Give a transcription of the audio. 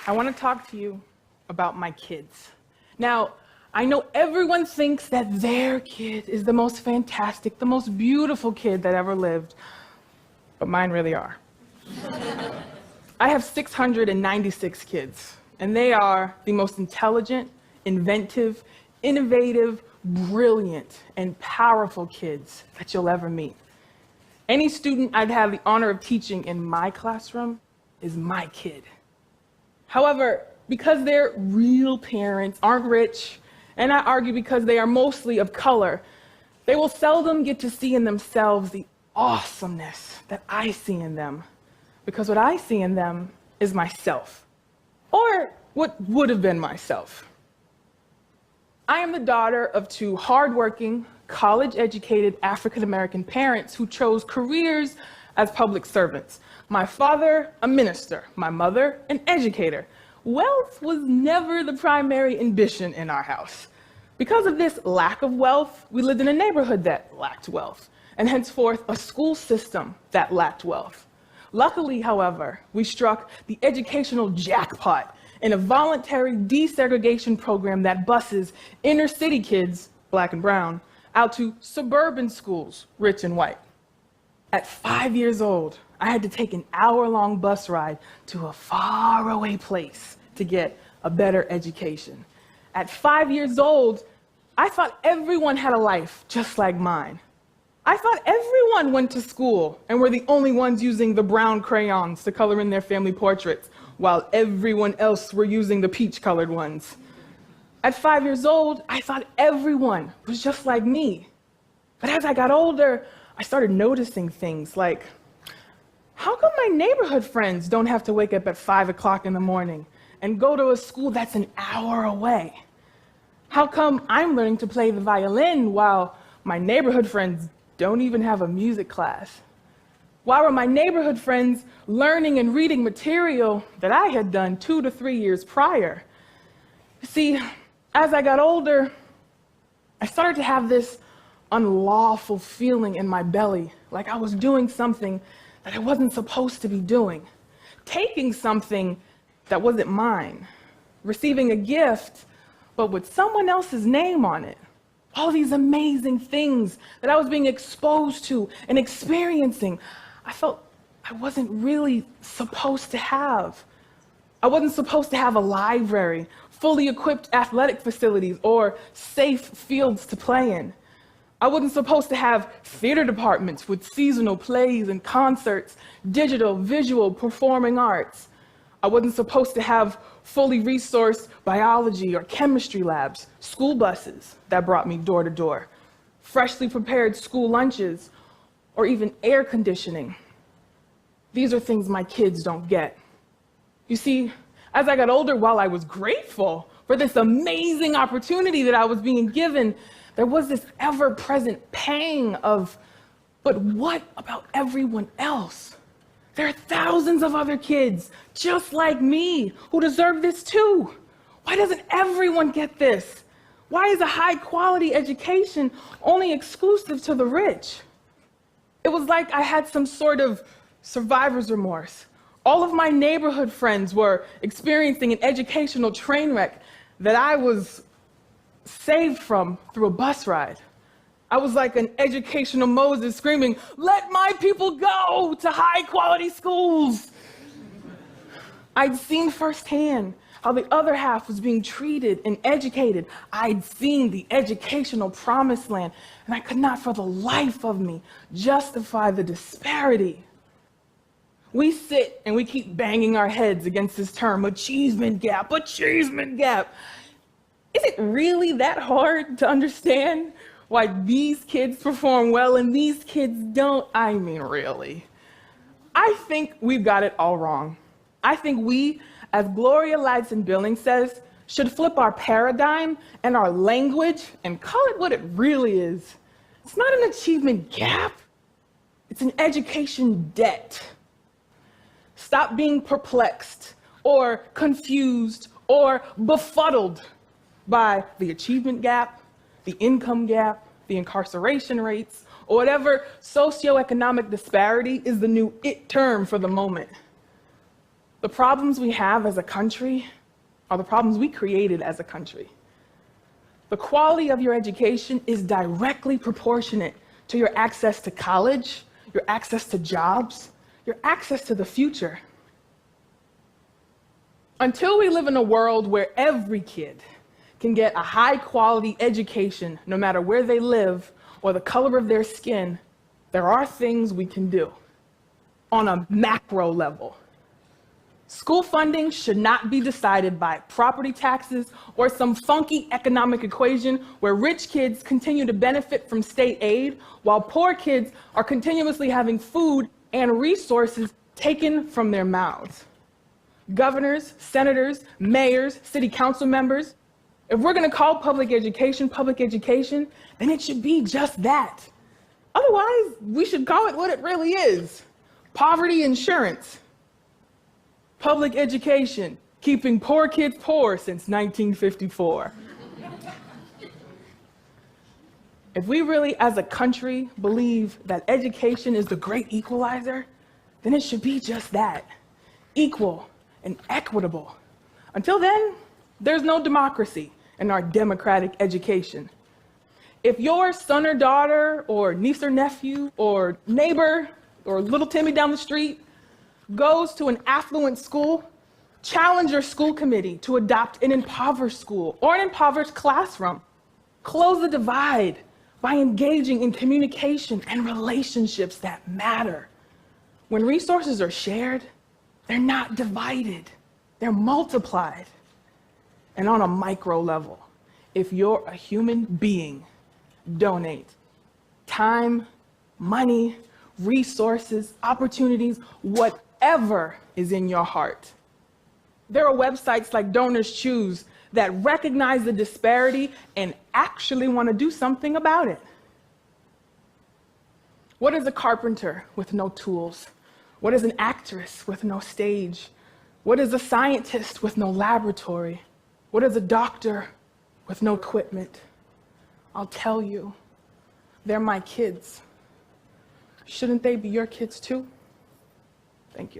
I want to talk to you about my kids. Now, I know everyone thinks that their kid is the most fantastic, the most beautiful kid that ever lived, but mine really are. I have 696 kids, and they are the most intelligent, inventive, innovative, brilliant, and powerful kids that you'll ever meet. Any student I'd have the honor of teaching in my classroom is my kid. However, because their real parents aren't rich, and I argue because they are mostly of color, they will seldom get to see in themselves the awesomeness that I see in them. Because what I see in them is myself, or what would have been myself. I am the daughter of two hardworking, college-educated African-American parents who chose careers as public servants. My father, a minister, my mother, an educator. Wealth was never the primary ambition in our house. Because of this lack of wealth, we lived in a neighborhood that lacked wealth, and henceforth a school system that lacked wealth. Luckily, however, we struck the educational jackpot in a voluntary desegregation program that buses inner city kids, black and brown, out to suburban schools, rich and white. At 5 years old, I had to take an hour-long bus ride to a faraway place to get a better education. At 5 years old, I thought everyone had a life just like mine. I thought everyone went to school and were the only ones using the brown crayons to color in their family portraits, while everyone else were using the peach-colored ones. At 5 years old, I thought everyone was just like me. But as I got older, I started noticing things like, how come my neighborhood friends don't have to wake up at 5 o'clock in the morning and go to a school that's an hour away? How come I'm learning to play the violin while my neighborhood friends don't even have a music class? Why were my neighborhood friends learning and reading material that I had done 2 to 3 years prior? You see, as I got older, I started to have this unlawful feeling in my belly, like I was doing something that I wasn't supposed to be doing, taking something that wasn't mine, receiving a gift, but with someone else's name on it. All these amazing things that I was being exposed to and experiencing, I felt I wasn't really supposed to have. I wasn't supposed to have a library, fully equipped athletic facilities, or safe fields to play in. I wasn't supposed to have theater departments with seasonal plays and concerts, digital, visual, performing arts. I wasn't supposed to have fully resourced biology or chemistry labs, school buses that brought me door to door, freshly prepared school lunches, or even air conditioning. These are things my kids don't get. You see, as I got older, while I was grateful for this amazing opportunity that I was being given, there was this ever-present pang of, but what about everyone else? There are thousands of other kids just like me who deserve this too. Why doesn't everyone get this? Why is a high-quality education only exclusive to the rich? It was like I had some sort of survivor's remorse. All of my neighborhood friends were experiencing an educational train wreck that I was saved from through a bus ride. I was like an educational Moses screaming, "Let my people go to high-quality schools." I'd seen firsthand how the other half was being treated and educated. I'd seen the educational promised land, and I could not for the life of me justify the disparity. We sit and we keep banging our heads against this term, achievement gap, achievement gap. Is it really that hard to understand why these kids perform well and these kids don't? I mean, really. I think we've got it all wrong. I think we, as Gloria Ladson-Billings says, should flip our paradigm and our language and call it what it really is. It's not an achievement gap. It's an education debt. Stop being perplexed or confused or befuddled by the achievement gap, the income gap, the incarceration rates, or whatever socioeconomic disparity is the new it term for the moment. The problems we have as a country are the problems we created as a country. The quality of your education is directly proportionate to your access to college, your access to jobs, your access to the future. Until we live in a world where every kid can get a high-quality education, no matter where they live or the color of their skin, there are things we can do on a macro level. School funding should not be decided by property taxes or some funky economic equation where rich kids continue to benefit from state aid while poor kids are continuously having food and resources taken from their mouths. Governors, senators, mayors, city council members, if we're going to call public education, then it should be just that. Otherwise, we should call it what it really is: poverty insurance. Public education, keeping poor kids poor since 1954. If we really, as a country, believe that education is the great equalizer, then it should be just that: equal and equitable. Until then, there's no democracy in our democratic education. If your son or daughter or niece or nephew or neighbor or little Timmy down the street goes to an affluent school, challenge your school committee to adopt an impoverished school or an impoverished classroom. Close the divide by engaging in communication and relationships that matter. When resources are shared, they're not divided, they're multiplied. And on a micro level, if you're a human being, donate time, money, resources, opportunities, whatever is in your heart. There are websites like Donors Choose that recognize the disparity and actually want to do something about it. What is a carpenter with no tools? What is an actress with no stage? What is a scientist with no laboratory? What is a doctor with no equipment? I'll tell you, they're my kids. Shouldn't they be your kids too? Thank you.